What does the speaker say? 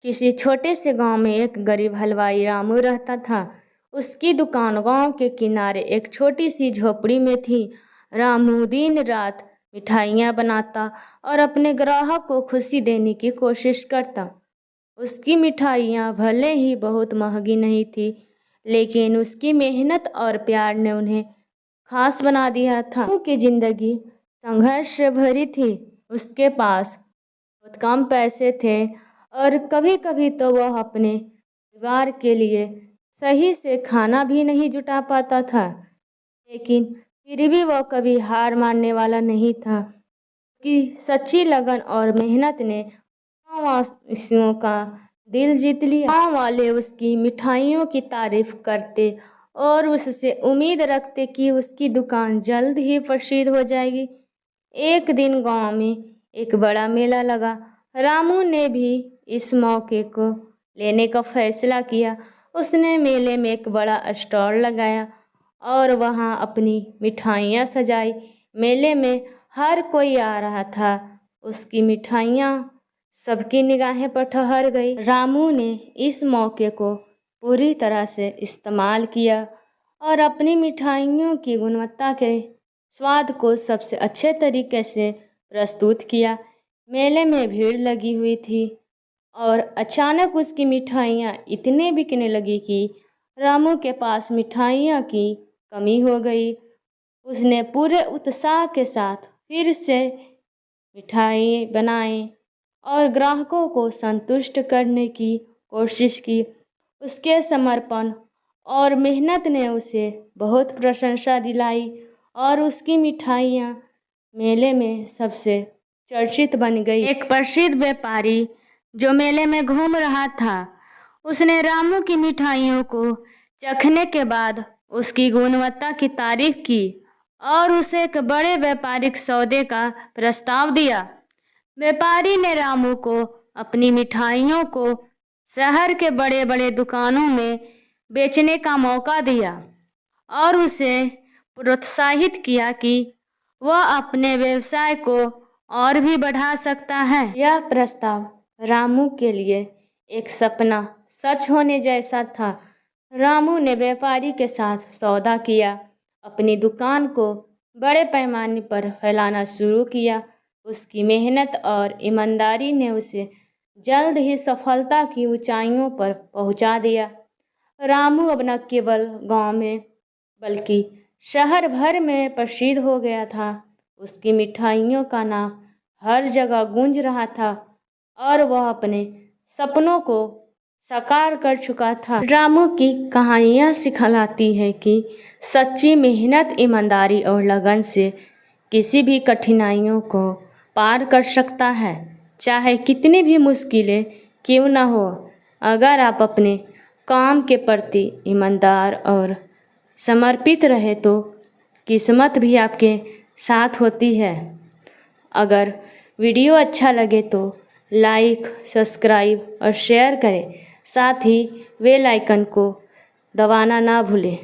किसी छोटे से गांव में एक गरीब हलवाई रामू रहता था। उसकी दुकान गांव के किनारे एक छोटी सी झोपड़ी में थी। रामू दिन रात मिठाइयाँ बनाता और अपने ग्राहक को खुशी देने की कोशिश करता। उसकी मिठाइयाँ भले ही बहुत महंगी नहीं थी, लेकिन उसकी मेहनत और प्यार ने उन्हें खास बना दिया था। रामू की जिंदगी संघर्ष से भरी थी। उसके पास बहुत कम पैसे थे और कभी कभी तो वह अपने परिवार के लिए सही से खाना भी नहीं जुटा पाता था। लेकिन फिर भी वह कभी हार मानने वाला नहीं था। उसकी सच्ची लगन और मेहनत ने गाँववासियों का दिल जीत लिया। गाँव वाले उसकी मिठाइयों की तारीफ करते और उससे उम्मीद रखते कि उसकी दुकान जल्द ही प्रसिद्ध हो जाएगी। एक दिन गांव में एक बड़ा मेला लगा। रामू ने भी इस मौके को लेने का फैसला किया। उसने मेले में एक बड़ा स्टॉल लगाया और वहां अपनी मिठाइयाँ सजाई। मेले में हर कोई आ रहा था। उसकी मिठाइयाँ सबकी निगाहें पर ठहर गई। रामू ने इस मौके को पूरी तरह से इस्तेमाल किया और अपनी मिठाइयों की गुणवत्ता के स्वाद को सबसे अच्छे तरीके से प्रस्तुत किया। मेले में भीड़ लगी हुई थी और अचानक उसकी मिठाइयाँ इतने बिकने लगी कि रामू के पास मिठाइयों की कमी हो गई। उसने पूरे उत्साह के साथ फिर से मिठाई बनाई और ग्राहकों को संतुष्ट करने की कोशिश की। उसके समर्पण और मेहनत ने उसे बहुत प्रशंसा दिलाई और उसकी मिठाइयाँ मेले में सबसे चर्चित बन गई। एक प्रसिद्ध व्यापारी जो मेले में घूम रहा था, उसने रामू की मिठाइयों को चखने के बाद उसकी गुणवत्ता की तारीफ की और उसे एक बड़े व्यापारिक सौदे का प्रस्ताव दिया। व्यापारी ने रामू को अपनी मिठाइयों को शहर के बड़े बड़े दुकानों में बेचने का मौका दिया और उसे प्रोत्साहित किया कि वह अपने व्यवसाय को और भी बढ़ा सकता है। यह प्रस्ताव रामू के लिए एक सपना सच होने जैसा था। रामू ने व्यापारी के साथ सौदा किया, अपनी दुकान को बड़े पैमाने पर फैलाना शुरू किया। उसकी मेहनत और ईमानदारी ने उसे जल्द ही सफलता की ऊंचाइयों पर पहुंचा दिया। रामू अब न केवल गांव में बल्कि शहर भर में प्रसिद्ध हो गया था। उसकी मिठाइयों का नाम हर जगह गूंज रहा था और वह अपने सपनों को साकार कर चुका था। रामू की कहानियाँ सिखलाती है कि सच्ची मेहनत, ईमानदारी और लगन से किसी भी कठिनाइयों को पार कर सकता है, चाहे कितनी भी मुश्किलें क्यों ना हो। अगर आप अपने काम के प्रति ईमानदार और समर्पित रहे तो किस्मत भी आपके साथ होती है। अगर वीडियो अच्छा लगे तो लाइक, सब्सक्राइब और शेयर करें। साथ ही बेल आइकन को दबाना ना भूलें।